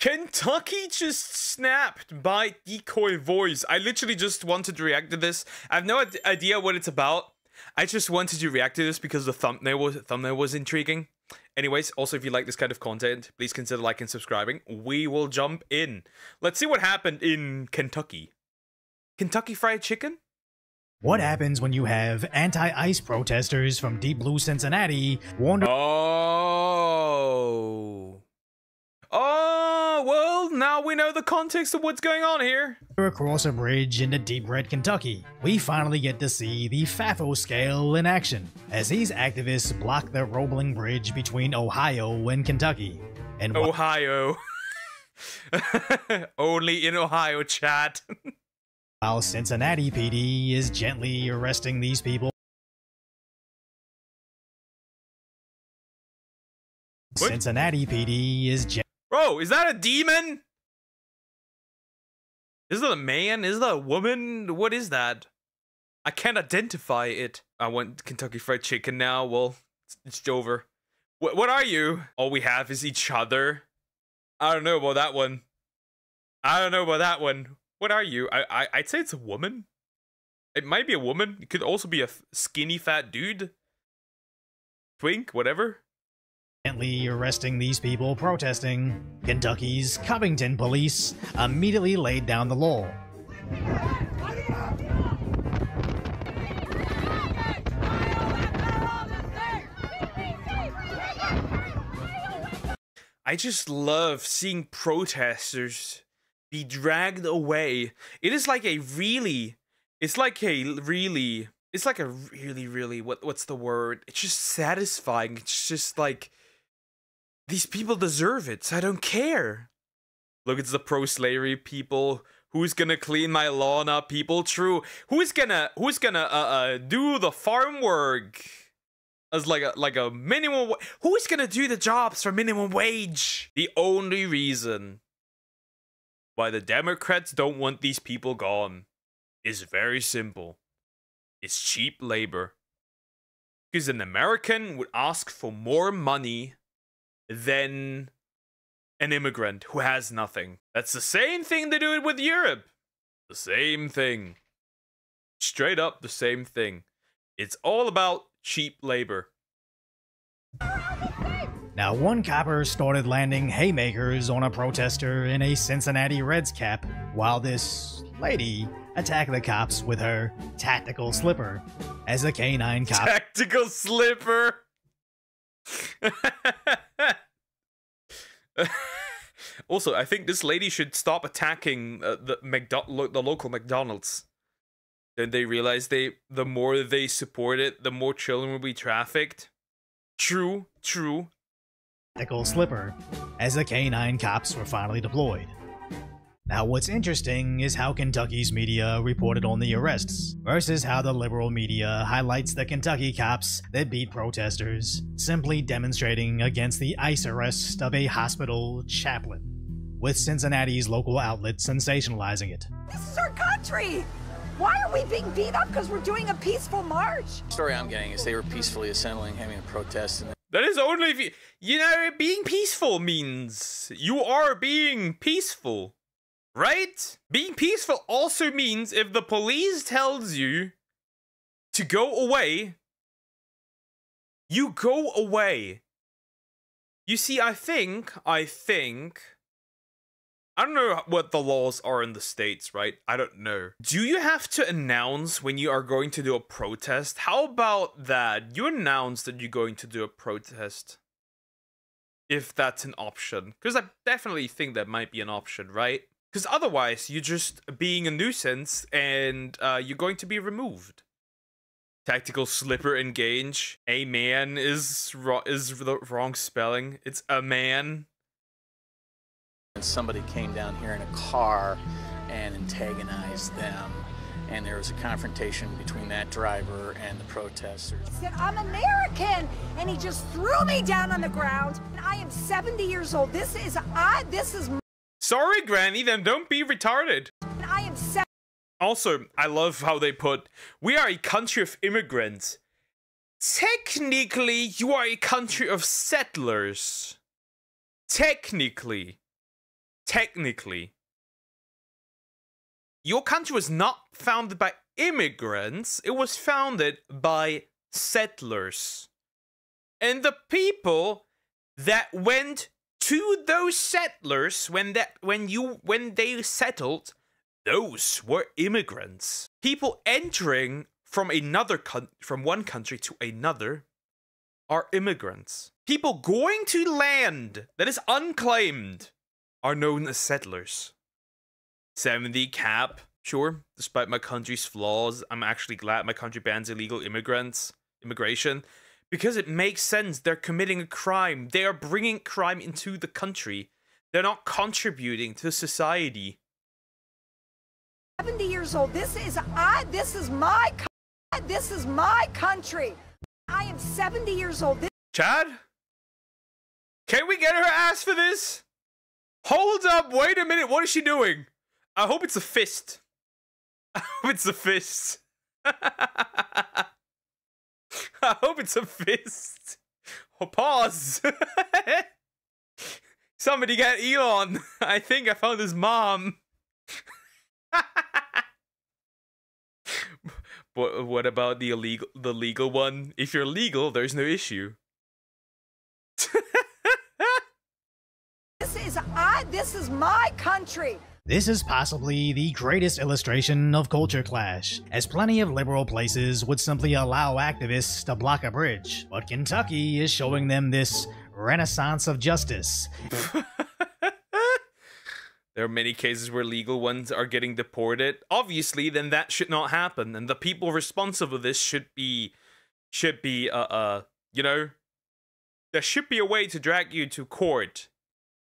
Kentucky just snapped by Decoy voice. I literally just wanted to react to this. I have no idea what it's about. I just wanted to react to this because the thumbnail was intriguing. Anyways, also if you like this kind of content, please consider liking and subscribing. We will jump in. Let's see what happened in Kentucky. Kentucky Fried Chicken? What happens when you have anti-ICE protesters from Deep Blue Cincinnati wander well, now we know the context of what's going on here. across a bridge into Deep Red Kentucky? We finally get to see the FAFO scale in action, as these activists block the rolling bridge between Ohio and Kentucky. And Ohio. Only in Ohio, chat. while Cincinnati PD is gently arresting these people. What? Cincinnati PD is Bro, is that a demon? Is that a man? Is that a woman? What is that? I can't identify it. I want Kentucky Fried Chicken now. Well, it's over. What are you? All we have is each other. I don't know about that one. I don't know about that one. What are you? I'd say it's a woman. It might be a woman. It could also be a skinny fat dude. Twink, whatever. gently arresting these people protesting. Kentucky's Covington police immediately laid down the law. I just love seeing protesters be dragged away. It's like a really, what's the word? It's just satisfying. It's just like, these people deserve it, so I don't care. Look, it's the pro-slavery people. Who's gonna clean my lawn up, people? True. Who's gonna do the farm work as like a minimum? Who's gonna do the jobs for minimum wage? The only reason why the Democrats don't want these people gone is very simple. It's cheap labor. Because an American would ask for more money than an immigrant who has nothing. That's the same thing they do it with Europe. The same thing. Straight up the same thing. It's all about cheap labor. Now, one copper started landing haymakers on a protester in a Cincinnati Reds cap, while this lady attacked the cops with her tactical slipper as a canine cop. Tactical slipper! Also, I think this lady should stop attacking the local McDonald's. Then they realize the more they support it, the more children will be trafficked. True, true. Tactical slipper as the canine cops were finally deployed. Now, what's interesting is how Kentucky's media reported on the arrests, versus how the liberal media highlights the Kentucky cops that beat protesters, simply demonstrating against the ICE arrest of a hospital chaplain, with Cincinnati's local outlets sensationalizing it. This is our country! Why are we being beat up because we're doing a peaceful march? The story I'm getting is they were peacefully assembling, having a protest, and that is only if you know, being peaceful means you are being peaceful. Right? Being peaceful also means if the police tells you to go away, you go away. You see, I don't know what the laws are in the States, right? I don't know. Do you have to announce when you are going to do a protest? How about that? You announce that you're going to do a protest. If that's an option. Because I definitely think that might be an option, right? Because otherwise, you're just being a nuisance and you're going to be removed. Tactical slipper engage. A man is the wrong spelling. It's a man. and somebody came down here in a car and antagonized them. And there was a confrontation between that driver and the protesters. I said, I'm American, and he just threw me down on the ground. And I am 70 years old. This is Sorry, Granny, then don't be retarded. And I am 70. Also, I love how they put, we are a country of immigrants. Technically, you are a country of settlers. Technically. technically, your country was not founded by immigrants, it was founded by settlers. And the people that went to those settlers when they settled, those were immigrants. People entering from one country to another are immigrants. People going to land that is unclaimed are known as settlers. 70 cap, sure. Despite my country's flaws, I'm actually glad my country bans illegal immigration, because it makes sense. They're committing a crime. They are bringing crime into the country. They're not contributing to society. 70 years old. This is my country. I am 70 years old. Chad? Can we get her ass for this? Hold up, wait a minute, what is she doing? I hope it's a fist. I hope it's a fist. I hope it's a fist. Oh, pause. Somebody get Elon. I think I found his mom. But what about the legal one? If you're legal, there's no issue. This is my country. This is possibly the greatest illustration of culture clash, as plenty of liberal places would simply allow activists to block a bridge, but Kentucky is showing them this renaissance of justice. There are many cases where legal ones are getting deported. Obviously, then that should not happen, and the people responsible for this should be, you know, there should be a way to drag you to court,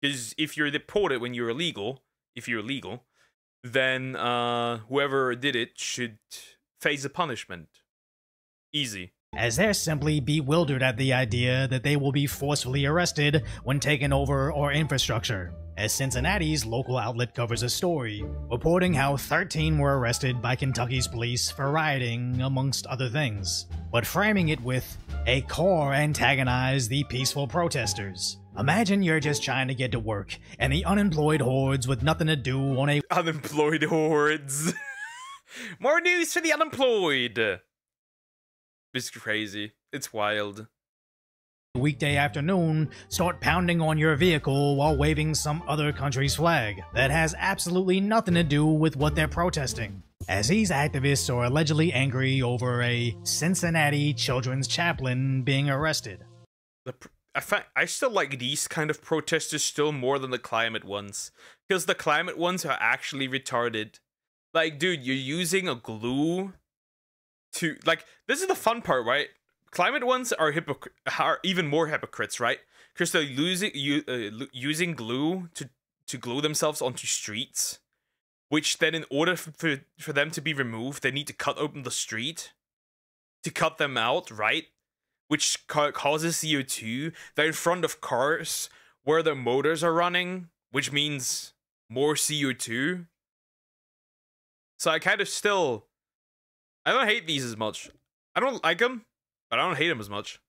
because if you're deported when you're illegal, then whoever did it should face a punishment. Easy. As they're simply bewildered at the idea that they will be forcefully arrested when taking over our infrastructure. As Cincinnati's local outlet covers a story, reporting how 13 were arrested by Kentucky's police for rioting, amongst other things, but framing it with, a car antagonized the peaceful protesters. Imagine you're just trying to get to work, and the unemployed hordes with nothing to do on a unemployed hordes. More news for the unemployed. It's crazy. It's wild. Weekday afternoon, start pounding on your vehicle while waving some other country's flag that has absolutely nothing to do with what they're protesting. As these activists are allegedly angry over a Cincinnati children's chaplain being arrested. I still like these kind of protesters still more than the climate ones, because the climate ones are actually retarded. Like, dude, you're using a glue to, like, this is the fun part, right? Climate ones are even more hypocrites, right? Because they're using glue to glue themselves onto streets, which then in order for them to be removed, they need to cut open the street to cut them out, right? Which causes CO2. They're in front of cars where their motors are running, which means more CO2. So I kind of still, I don't hate these as much. I don't like them, but I don't hate them as much.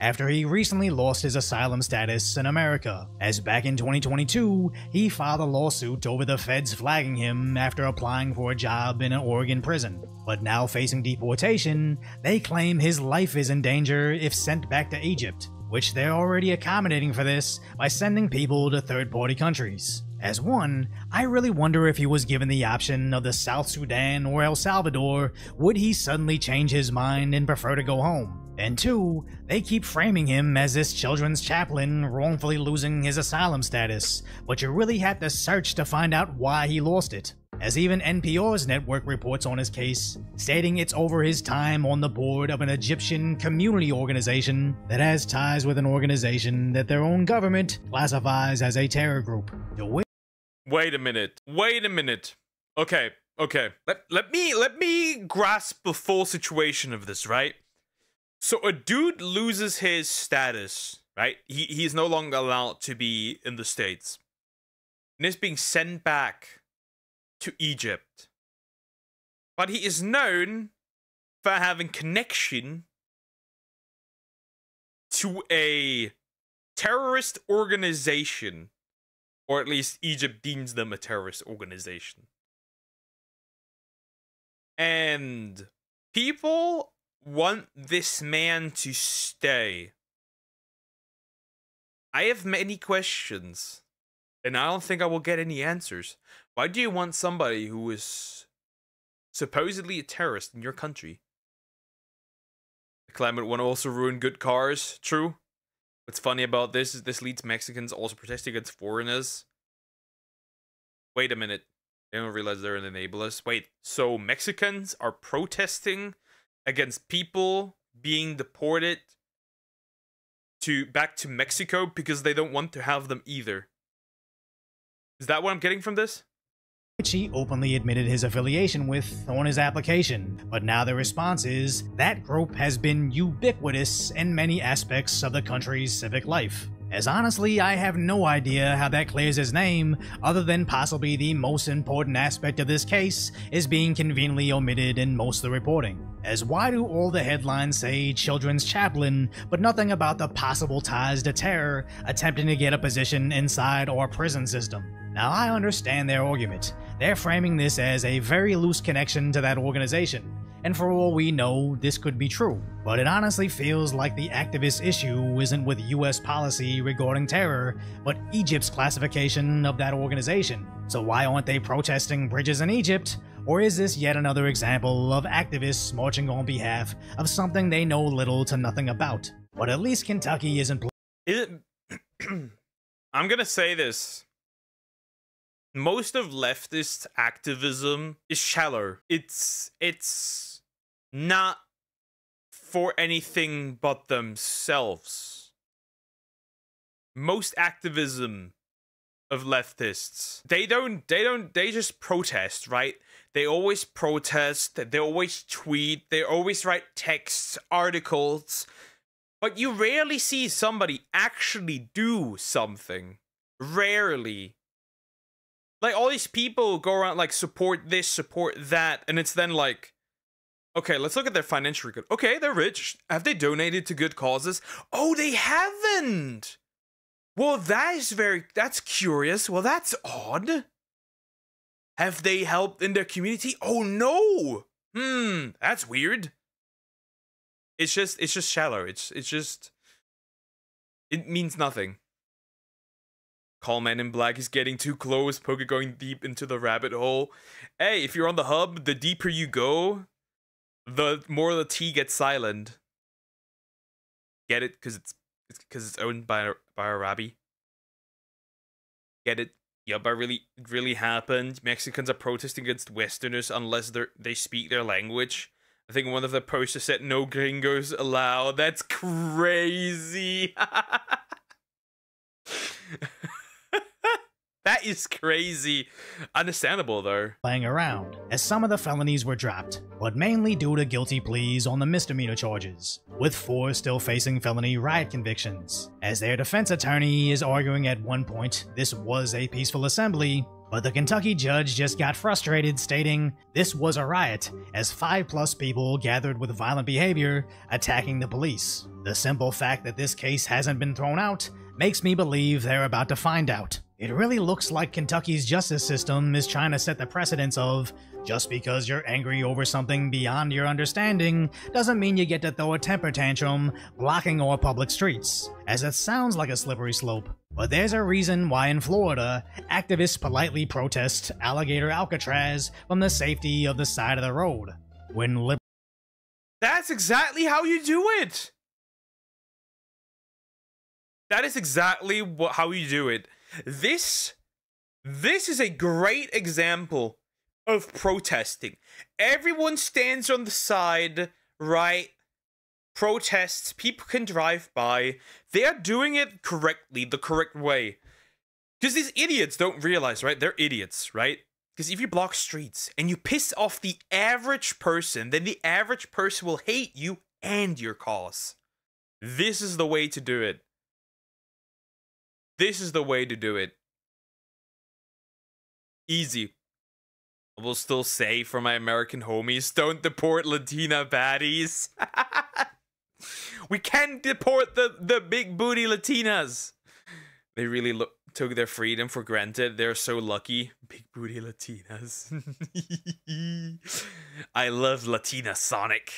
After he recently lost his asylum status in America, as back in 2022, he filed a lawsuit over the feds flagging him after applying for a job in an Oregon prison. But now facing deportation, they claim his life is in danger if sent back to Egypt, which they're already accommodating for this by sending people to third-party countries. As one, I really wonder if he was given the option of the South Sudan or El Salvador, would he suddenly change his mind and prefer to go home? And two, they keep framing him as this children's chaplain wrongfully losing his asylum status, but you really have to search to find out why he lost it. As even NPR's network reports on his case, stating it's over his time on the board of an Egyptian community organization that has ties with an organization that their own government classifies as a terror group. Wait a minute. Okay. Let me grasp the full situation of this, right? So a dude loses his status, right? He's no longer allowed to be in the States. And is being sent back to Egypt. But he is known for having connection to a terrorist organization Or at least Egypt deems them a terrorist organization. And people want this man to stay. I have many questions, and I don't think I will get any answers. Why do you want somebody who is supposedly a terrorist in your country? The climate want to also ruin good cars. True. What's funny about this is this leads Mexicans also protesting against foreigners. Wait a minute. They don't realize they're an enablers. Wait, so Mexicans are protesting against people being deported back to Mexico because they don't want to have them either. Is that what I'm getting from this? Which he openly admitted his affiliation with on his application, but now the response is that group has been ubiquitous in many aspects of the country's civic life. As honestly, I have no idea how that clears his name, other than possibly the most important aspect of this case is being conveniently omitted in most of the reporting. As why do all the headlines say children's chaplain, but nothing about the possible ties to terror attempting to get a position inside our prison system? Now I understand their argument. They're framing this as a very loose connection to that organization. And for all we know, this could be true, but it honestly feels like the activist issue isn't with US policy regarding terror, but Egypt's classification of that organization. So why aren't they protesting bridges in Egypt? Or is this yet another example of activists marching on behalf of something they know little to nothing about? But at least Kentucky isn't I'm gonna say this. Most of leftist activism is shallow. It's not for anything but themselves. Most activism of leftists, they just protest, right? They always protest, they always tweet, they always write texts, articles, but you rarely see somebody actually do something. Rarely. Like, all these people go around, like, support this, support that, and it's then like, okay, let's look at their financial record. Okay, they're rich. Have they donated to good causes? Oh, they haven't! Well, that's curious. Well, that's odd. Have they helped in their community? Oh, no! That's weird. It's just shallow. It means nothing. Call Man in Black is getting too close. Poker going deep into the rabbit hole. Hey, if you're on the hub, the deeper you go, the more the T gets silent. Get it? Because it's owned by Arabi. Get it? Yup, it really happened. Mexicans are protesting against Westerners unless they speak their language. I think one of the posters said no gringos allowed. That's crazy. That is crazy. Understandable, though. Playing around, as some of the felonies were dropped, but mainly due to guilty pleas on the misdemeanor charges, with 4 still facing felony riot convictions. As their defense attorney is arguing at one point this was a peaceful assembly, but the Kentucky judge just got frustrated, stating this was a riot, as 5+ people gathered with violent behavior, attacking the police. The simple fact that this case hasn't been thrown out makes me believe they're about to find out. It really looks like Kentucky's justice system is trying to set the precedence of, just because you're angry over something beyond your understanding, doesn't mean you get to throw a temper tantrum blocking our public streets, as it sounds like a slippery slope. But there's a reason why in Florida, activists politely protest alligator Alcatraz from the safety of the side of the road. That's exactly how you do it! That is exactly how you do it. This is a great example of protesting. Everyone stands on the side, right? Protests, people can drive by. They are doing it correctly, the correct way. Because these idiots don't realize, right? They're idiots, right? Because if you block streets and you piss off the average person, then the average person will hate you and your cause. This is the way to do it. This is the way to do it. Easy. I will still say for my American homies, don't deport Latina baddies. We can deport the big booty Latinas. They really look took their freedom for granted. They're so lucky. Big booty Latinas. I love Latina Sonic.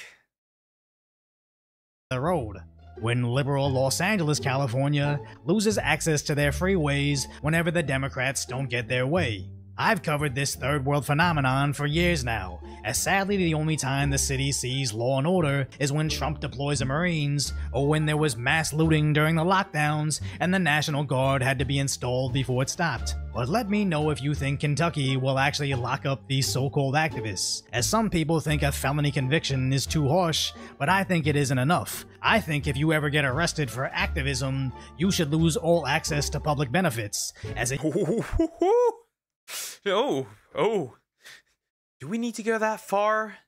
The road. When liberal Los Angeles, California loses access to their freeways whenever the Democrats don't get their way. I've covered this third world phenomenon for years now, as sadly the only time the city sees law and order is when Trump deploys the Marines, or when there was mass looting during the lockdowns and the National Guard had to be installed before it stopped. But let me know if you think Kentucky will actually lock up these so-called activists, as some people think a felony conviction is too harsh, but I think it isn't enough. I think if you ever get arrested for activism, you should lose all access to public benefits, as a Oh. Do we need to go that far?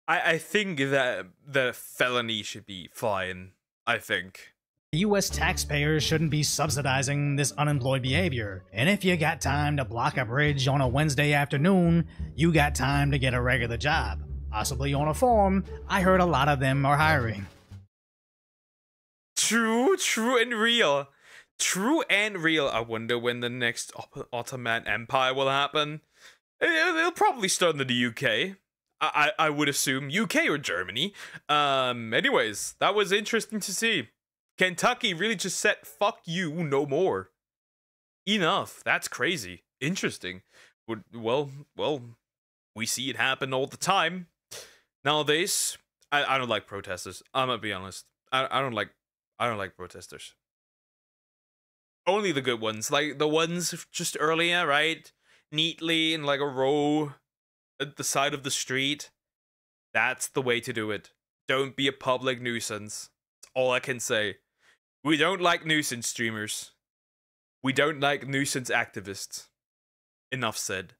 I think that the felony should be fine. I think. US taxpayers shouldn't be subsidizing this unemployed behavior. And if you got time to block a bridge on a Wednesday afternoon, you got time to get a regular job. Possibly on a farm. I heard a lot of them are hiring. True and real. True and real. I wonder when the next Ottoman Empire will happen. It'll probably start in the UK. I would assume UK or Germany. Anyways, that was interesting to see. Kentucky really just said, fuck you, no more. Enough. That's crazy. Interesting. Well, we see it happen all the time. Nowadays, I don't like protesters. I'm gonna be honest. I don't like protesters. Only the good ones, like the ones just earlier, right? Neatly in like a row at the side of the street. That's the way to do it. Don't be a public nuisance. That's all I can say. We don't like nuisance streamers. We don't like nuisance activists. Enough said.